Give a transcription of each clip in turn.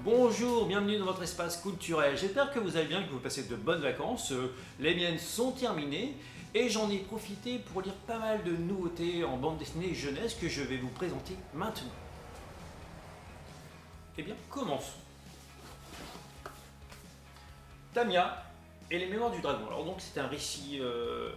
Bonjour, bienvenue dans votre espace culturel. J'espère que vous allez bien, que vous passez de bonnes vacances. Les miennes sont terminées et j'en ai profité pour lire pas mal de nouveautés en bande dessinée jeunesse que je vais vous présenter maintenant. Eh bien, commençons. Tamia et les Mémoires du Dragon. Alors donc c'est un récit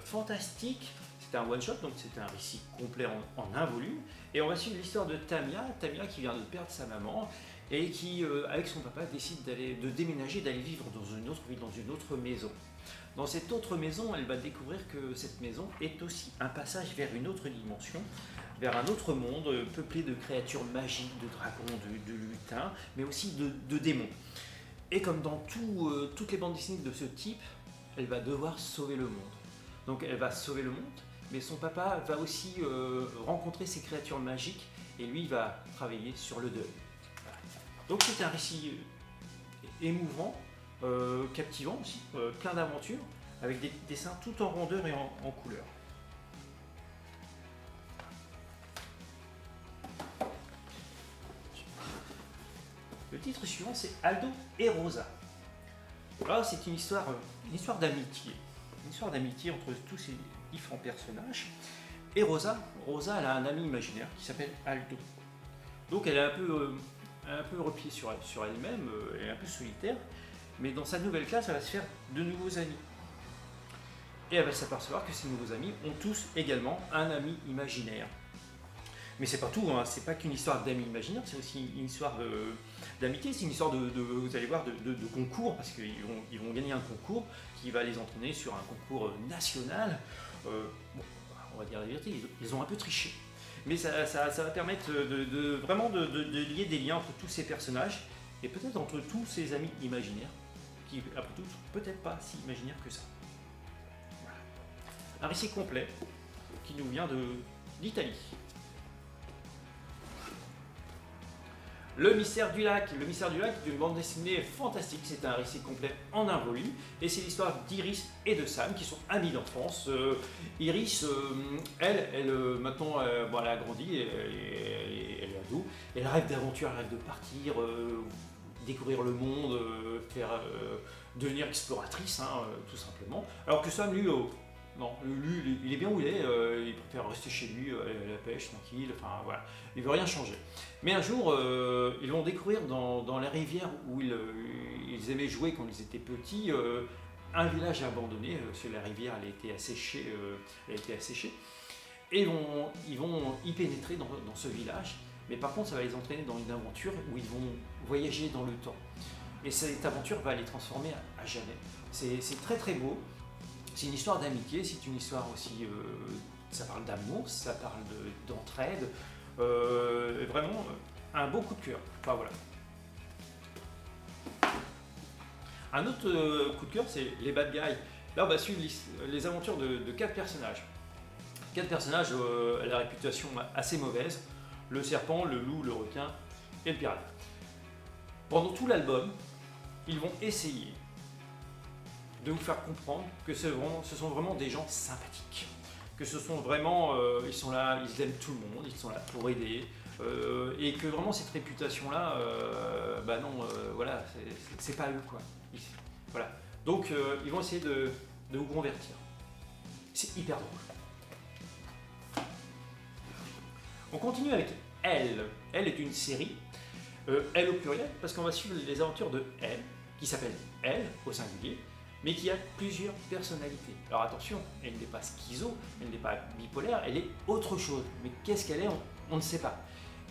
fantastique. C'est un one-shot, donc c'est un récit complet en un volume. Et on va suivre l'histoire de Tamia qui vient de perdre sa maman et qui, avec son papa, décide de déménager, d'aller vivre dans une autre ville, dans une autre maison. Dans cette autre maison, elle va découvrir que cette maison est aussi un passage vers une autre dimension, vers un autre monde peuplé de créatures magiques, de dragons, de lutins, mais aussi de démons. Et comme dans toutes les bandes dessinées de ce type, elle va devoir sauver le monde. Donc elle va sauver le monde, mais son papa va aussi rencontrer ces créatures magiques et lui va travailler sur le deuil. Voilà. Donc c'est un récit émouvant, captivant aussi, plein d'aventures, avec des dessins tout en rondeur et en couleur. Le titre suivant c'est Aldo et Rosa. Là c'est une histoire d'amitié. Une histoire d'amitié entre tous ces différents personnages. Et Rosa, elle a un ami imaginaire qui s'appelle Aldo. Donc elle est un peu repliée sur elle-même, elle est un peu solitaire, mais dans sa nouvelle classe, elle va se faire de nouveaux amis. Et elle va s'apercevoir que ces nouveaux amis ont tous également un ami imaginaire. Mais c'est pas tout, hein, c'est pas qu'une histoire d'amis imaginaires, c'est aussi une histoire d'amitié, c'est une histoire vous allez voir, de concours, parce qu'ils vont gagner un concours qui va les entraîner sur un concours national. Bon, on va dire la vérité, ils ont un peu triché. Mais ça va permettre vraiment de lier des liens entre tous ces personnages, et peut-être entre tous ces amis imaginaires, qui après tout sont peut-être pas si imaginaires que ça. Voilà. Un récit complet qui nous vient d'Italie. Le mystère du lac est une bande dessinée fantastique, c'est un récit complet en un volume, et c'est l'histoire d'Iris et de Sam qui sont amis d'enfance. Iris, maintenant, elle a grandi, elle est ado, elle rêve d'aventure, elle rêve de partir, découvrir le monde, devenir exploratrice, tout simplement. Alors que Sam, lui, il est bien où il est, il préfère rester chez lui, aller à la pêche, tranquille, enfin voilà, il veut rien changer. Mais un jour, ils vont découvrir dans la rivière où ils aimaient jouer quand ils étaient petits, un village abandonné, parce que la rivière elle a été asséchée, et ils vont y pénétrer dans ce village, mais par contre ça va les entraîner dans une aventure où ils vont voyager dans le temps. Et cette aventure va les transformer à jamais. C'est très très beau. C'est une histoire d'amitié, c'est une histoire aussi, ça parle d'amour, ça parle d'entraide, vraiment un beau coup de cœur. Enfin voilà. Un autre coup de cœur, c'est les Bad Guys. Là, on va suivre les aventures de 4 personnages. 4 personnages à la réputation assez mauvaise, le serpent, le loup, le requin et le pirate. Pendant tout l'album, ils vont essayer de vous faire comprendre que ce sont vraiment des gens sympathiques, que ce sont vraiment, ils sont là, ils aiment tout le monde, ils sont là pour aider, et que vraiment cette réputation-là, voilà, c'est pas eux quoi. Voilà. Donc ils vont essayer de vous convertir. C'est hyper drôle. On continue avec Elle. Elle est une série, Elle au pluriel, parce qu'on va suivre les aventures de Elle, qui s'appelle Elle au singulier, mais qui a plusieurs personnalités. Alors attention, elle n'est pas schizo, elle n'est pas bipolaire, elle est autre chose. Mais qu'est-ce qu'elle est, on ne sait pas.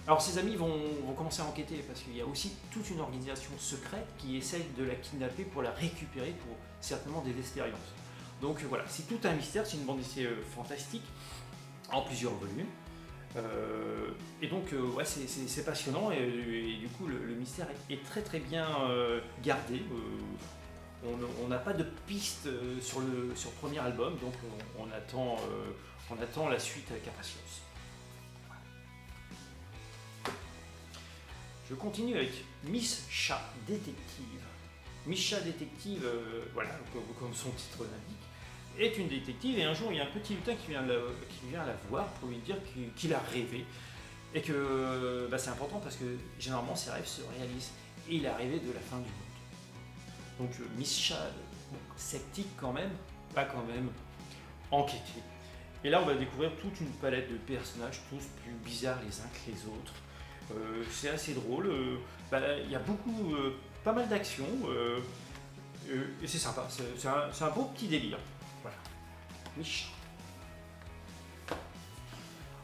Alors ses amis vont commencer à enquêter, parce qu'il y a aussi toute une organisation secrète qui essaye de la kidnapper pour la récupérer pour certainement des expériences. Donc voilà, c'est tout un mystère, c'est une bande dessinée fantastique, en plusieurs volumes. Et donc ouais, c'est passionnant, et du coup le mystère est très très bien gardé. On n'a pas de piste sur le premier album, donc on attend la suite avec impatience. Voilà. Je continue avec Miss Chat Détective. Miss Chat Détective, voilà, comme son titre l'indique, est une détective et un jour il y a un petit lutin qui vient la voir pour lui dire qu'il a rêvé et que c'est important parce que généralement ses rêves se réalisent et il est rêvé de la fin du monde. Donc Miss Chad, sceptique quand même, va quand même enquêter. Et là on va découvrir toute une palette de personnages, tous plus bizarres les uns que les autres. C'est assez drôle, il y a pas mal d'actions et c'est sympa, c'est un beau petit délire. Voilà. Mich.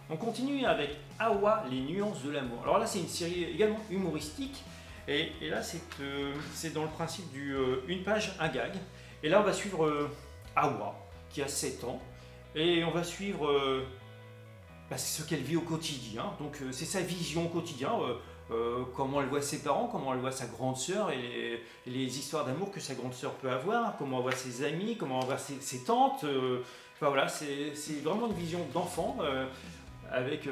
On continue avec Awa, les nuances de l'amour. Alors là c'est une série également humoristique et là c'est dans le principe du une page, un gag. Et là on va suivre Awa qui a 7 ans et on va suivre ce qu'elle vit au quotidien. Donc c'est sa vision au quotidien, comment elle voit ses parents, comment elle voit sa grande sœur et les histoires d'amour que sa grande sœur peut avoir, comment elle voit ses amis, comment elle voit ses tantes. Enfin voilà, c'est vraiment une vision d'enfant avec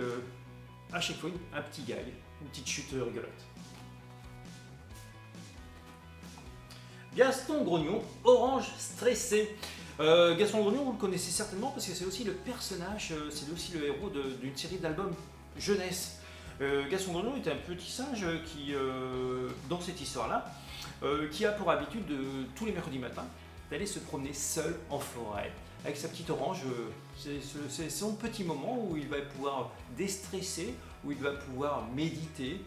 à chaque fois un petit gag, une petite chute rigolote. Gaston Grognon, Orange stressé. Gaston Grognon, vous le connaissez certainement parce que c'est aussi le personnage, c'est aussi le héros d'une série d'albums jeunesse. Gaston Grognon est un petit singe qui, dans cette histoire-là, qui a pour habitude tous les mercredis matins d'aller se promener seul en forêt avec sa petite orange. C'est son petit moment où il va pouvoir déstresser, où il va pouvoir méditer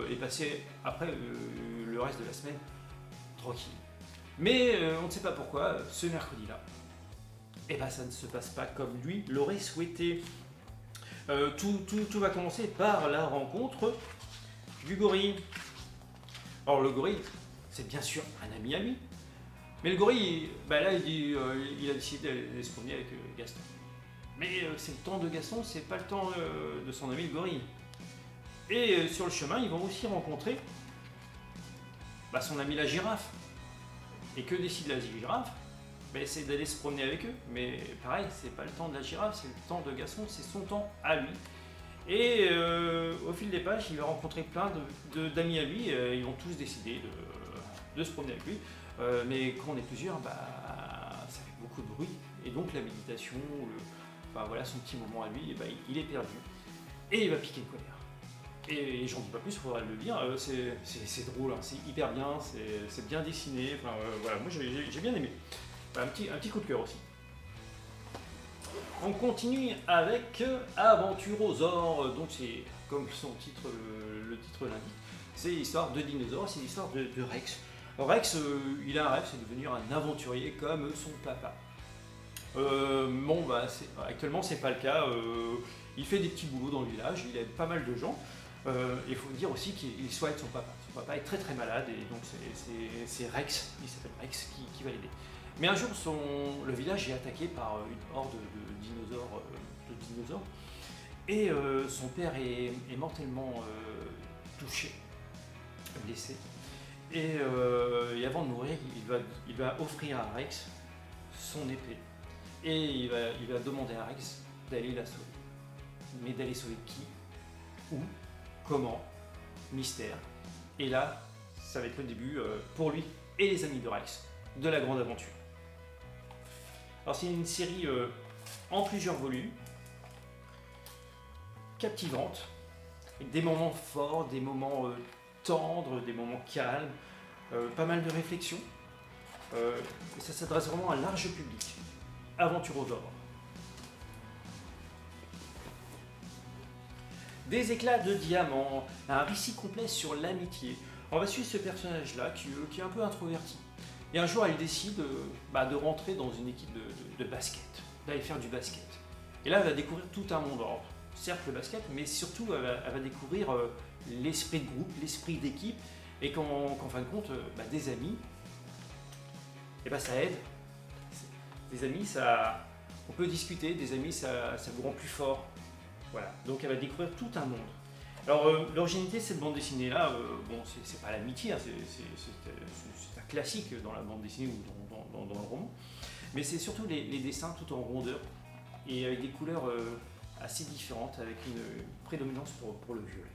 et passer après le reste de la semaine tranquille. Mais on ne sait pas pourquoi, ce mercredi-là, ça ne se passe pas comme lui l'aurait souhaité. Tout va commencer par la rencontre du gorille. Alors le gorille, c'est bien sûr un ami à lui. Mais le gorille, là il a décidé d'aller se promener avec Gaston. Mais c'est le temps de Gaston, c'est pas le temps de son ami le gorille. Et sur le chemin, ils vont aussi rencontrer son ami la girafe. Et que décide la girafe? C'est d'aller se promener avec eux. Mais pareil, c'est pas le temps de la girafe, c'est le temps de Gaston, c'est son temps à lui. Et au fil des pages, il va rencontrer plein d'amis à lui. Ils vont tous décider de se promener avec lui. Mais quand on est plusieurs, ça fait beaucoup de bruit. Et donc la méditation, son petit moment à lui, il est perdu. Et il va piquer une colère. Et j'en dis pas plus, il faudra le lire. C'est drôle, c'est hyper bien, c'est bien dessiné. Moi j'ai bien aimé. Un petit coup de cœur aussi. On continue avec Aventurosaure. Donc c'est comme son titre, le titre l'indique, c'est l'histoire de dinosaures, c'est l'histoire de Rex. Rex, il a un rêve, c'est de devenir un aventurier comme son papa. Actuellement c'est pas le cas. Il fait des petits boulots dans le village, il aide pas mal de gens. Il faut dire aussi qu'il soigne son papa. Son papa est très très malade et donc c'est Rex, il s'appelle Rex, qui va l'aider. Mais un jour, le village est attaqué par une horde de dinosaures et son père est mortellement touché, blessé. Et avant de mourir, il va offrir à Rex son épée et il va demander à Rex d'aller la sauver. Mais d'aller sauver qui? Où? Comment? Mystère. Et là, ça va être le début pour lui et les amis de Rex de la grande aventure. Alors c'est une série en plusieurs volumes, captivante, avec des moments forts, des moments tendres, des moments calmes, pas mal de réflexions. Et ça s'adresse vraiment à un large public. Aventurosaure. Des éclats de diamants, un récit complet sur l'amitié. On va suivre ce personnage-là qui est un peu introverti. Et un jour, elle décide de rentrer dans une équipe de basket, d'aller faire du basket. Et là, elle va découvrir tout un monde. Alors, certes, le basket, mais surtout, elle va découvrir l'esprit de groupe, l'esprit d'équipe, et qu'en fin de compte, des amis, ça aide. Des amis, on peut discuter, des amis, ça vous rend plus fort. Voilà, donc elle va découvrir tout un monde. Alors, l'originalité de cette bande dessinée-là, c'est pas l'amitié, c'est un classique dans la bande dessinée ou dans le roman, mais c'est surtout les dessins tout en rondeur et avec des couleurs assez différentes, avec une prédominance pour le violet.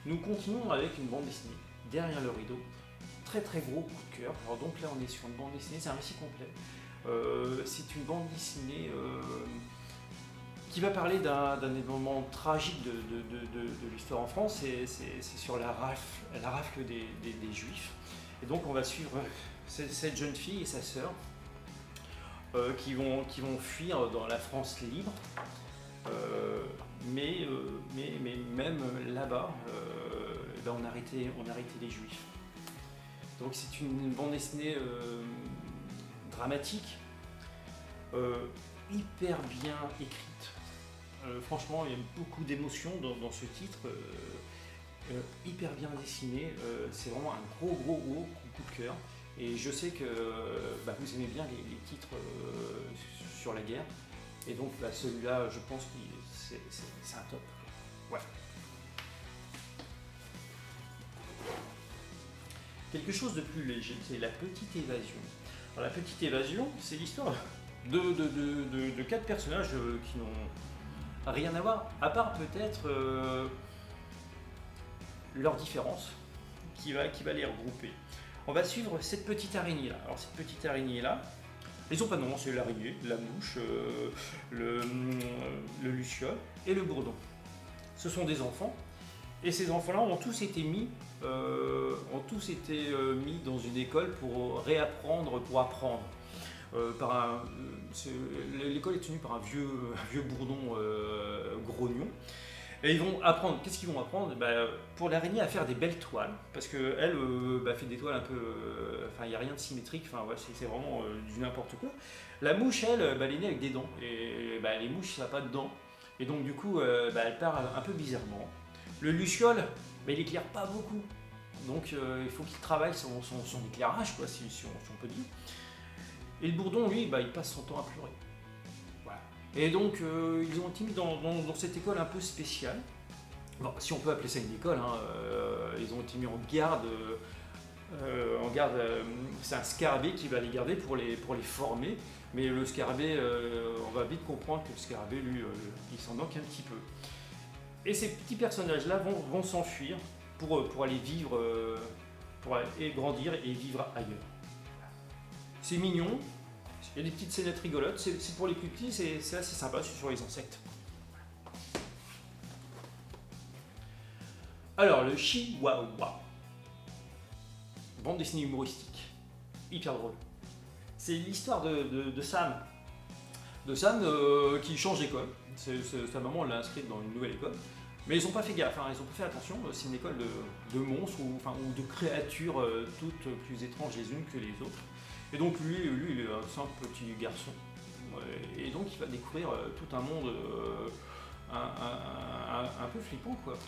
Nous continuons avec une bande dessinée Derrière le rideau. Très très gros coup de cœur. Alors donc là on est sur une bande dessinée, c'est un récit complet. C'est une bande dessinée qui va parler d'un événement tragique de l'histoire en France. C'est sur la rafle des Juifs. Et donc on va suivre cette jeune fille et sa sœur qui vont fuir dans la France libre. Mais même là-bas, on arrêtait les Juifs. Donc c'est une bande dessinée dramatique, hyper bien écrite. Franchement, il y a beaucoup d'émotions dans ce titre, hyper bien dessiné. C'est vraiment un gros coup de cœur. Et je sais que vous aimez bien les titres sur la guerre. Et donc celui-là, je pense que c'est un top. Ouais. Quelque chose de plus léger, c'est La Petite Évasion. Alors, La Petite Évasion, c'est l'histoire de 4 personnages qui n'ont rien à voir, à part peut-être leur différence qui va les regrouper. On va suivre cette petite araignée là. Alors cette petite araignée là, ils n'ont pas de nom, c'est l'araignée, la mouche, le luciole et le bourdon. Ce sont des enfants, et ces enfants-là ont tous été mis dans une école pour réapprendre, pour apprendre. L'école est tenue par un vieux bourdon grognon. Et ils vont apprendre, qu'est-ce qu'ils vont apprendre? Pour l'araignée à faire des belles toiles, parce qu'elle fait des toiles un peu... il n'y a rien de symétrique, c'est vraiment du n'importe quoi. La mouche, elle est née avec des dents, et les mouches, ça n'a pas de dents, et donc du coup, elle part un peu bizarrement. Le luciole, il éclaire pas beaucoup, donc il faut qu'il travaille son éclairage, quoi, si on peut dire. Et le bourdon, lui, il passe son temps à pleurer. Voilà. Et donc, ils ont été mis dans cette école un peu spéciale. Bon, si on peut appeler ça une école, ils ont été mis en garde. C'est un scarabée qui va les garder pour les former. Mais le scarabée, on va vite comprendre que le scarabée, lui, il s'en manque un petit peu. Et ces petits personnages-là vont s'enfuir pour aller vivre, pour aller grandir et vivre ailleurs. C'est mignon, il y a des petites scénettes rigolotes, c'est pour les plus petits, c'est assez sympa sur les insectes. Alors, le Chihuahua. Bande dessinée humoristique, hyper drôle. C'est l'histoire de Sam. De Sam qui change d'école. Sa maman l'a inscrite dans une nouvelle école. Mais ils n'ont pas fait gaffe, ils n'ont pas fait attention. C'est une école de monstres ou de créatures toutes plus étranges les unes que les autres. Et donc lui il est un simple petit garçon. Et donc il va découvrir tout un monde un peu flippant, quoi.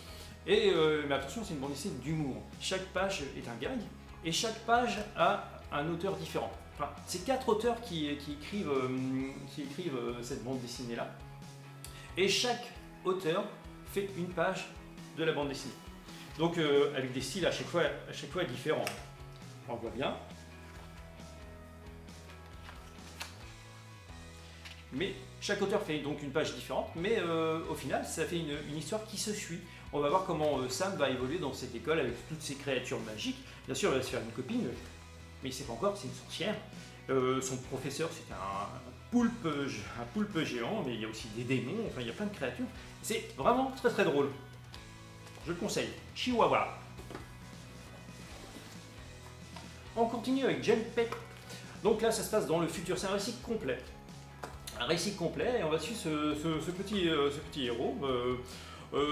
Et mais attention, c'est une bande dessinée d'humour. Chaque page est un gag et chaque page a un auteur différent. Enfin, c'est 4 auteurs qui écrivent cette bande dessinée là. Et chaque auteur fait une page de la bande dessinée. Donc avec des styles à chaque fois différents. On voit bien. Mais chaque auteur fait donc une page différente, mais au final, ça fait une histoire qui se suit. On va voir comment Sam va évoluer dans cette école avec toutes ces créatures magiques. Bien sûr, il va se faire une copine, mais il ne sait pas encore que c'est une sorcière. Son professeur, c'est un poulpe géant, mais il y a aussi des démons, il y a plein de créatures. C'est vraiment très très drôle. Je le conseille. Chihuahua. On continue avec Genpet. Donc là, ça se passe dans le futur. C'est un récit complet. Et on va suivre ce petit héros.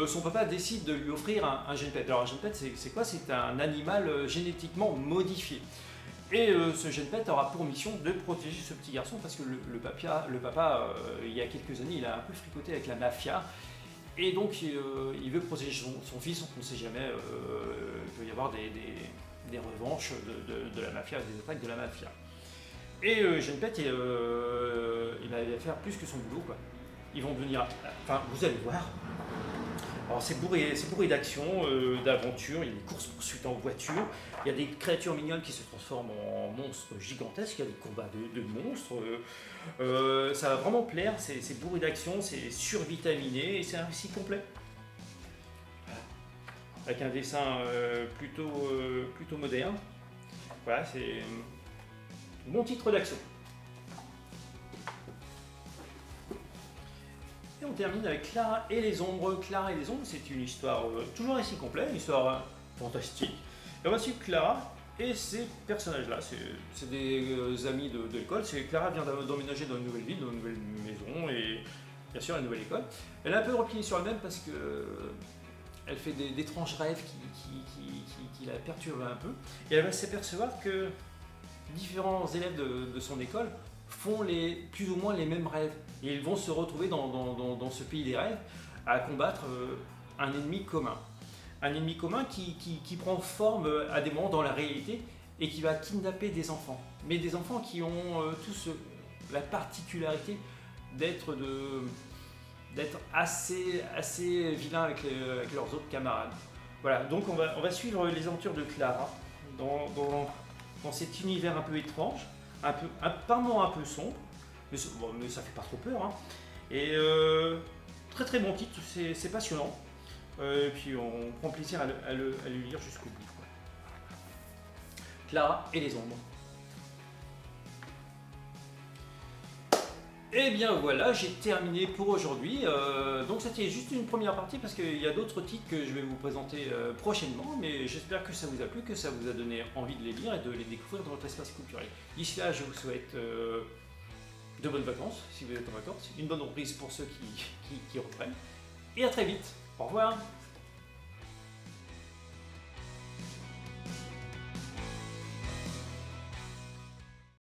Son papa décide de lui offrir un Genpet. Alors un Genpet, c'est quoi? C'est un animal génétiquement modifié. Et ce Genpet aura pour mission de protéger ce petit garçon parce que le papa, il y a quelques années, il a un peu fricoté avec la mafia. Et donc il veut protéger son fils. On ne sait jamais, il peut y avoir des revanches de la mafia, des attaques de la mafia. Et Genpet, il va faire plus que son boulot, quoi. Ils vont devenir... Enfin, vous allez voir. Alors c'est bourré d'action, d'aventure, il y a des courses-poursuites en voiture, il y a des créatures mignonnes qui se transforment en monstres gigantesques, il y a des combats de monstres. Ça va vraiment plaire, c'est bourré d'action, c'est survitaminé et c'est un récit complet. avec un dessin plutôt moderne. Voilà, c'est un bon titre d'action. Et on termine avec Clara et les ombres. Clara et les ombres, c'est une histoire toujours récit complet, une histoire fantastique. Et on va suivre Clara et ces personnages-là. C'est des amis de l'école. Clara vient d'emménager dans une nouvelle ville, dans une nouvelle maison et bien sûr une nouvelle école. Elle est un peu repliée sur elle-même parce que elle fait d'étranges rêves qui la perturbent un peu. Et elle va s'apercevoir que différents élèves de son école font plus ou moins les mêmes rêves. Et ils vont se retrouver dans ce pays des rêves à combattre un ennemi commun. Un ennemi commun qui prend forme à des moments dans la réalité et qui va kidnapper des enfants. Mais des enfants qui ont tous la particularité d'être assez vilains avec leurs autres camarades. Voilà, donc on va suivre les aventures de Clara dans cet univers un peu étrange, par moments un peu sombre, mais ça fait pas trop peur. Hein. Et très très bon titre, c'est passionnant. Et puis on prend plaisir à le lire jusqu'au bout. Clara et les ombres. Et bien voilà, j'ai terminé pour aujourd'hui. Donc c'était juste une première partie parce qu'il y a d'autres titres que je vais vous présenter prochainement, mais j'espère que ça vous a plu, que ça vous a donné envie de les lire et de les découvrir dans votre espace culturel. D'ici là, je vous souhaite de bonnes vacances si vous êtes en vacances, une bonne reprise pour ceux qui reprennent, et à très vite. Au revoir.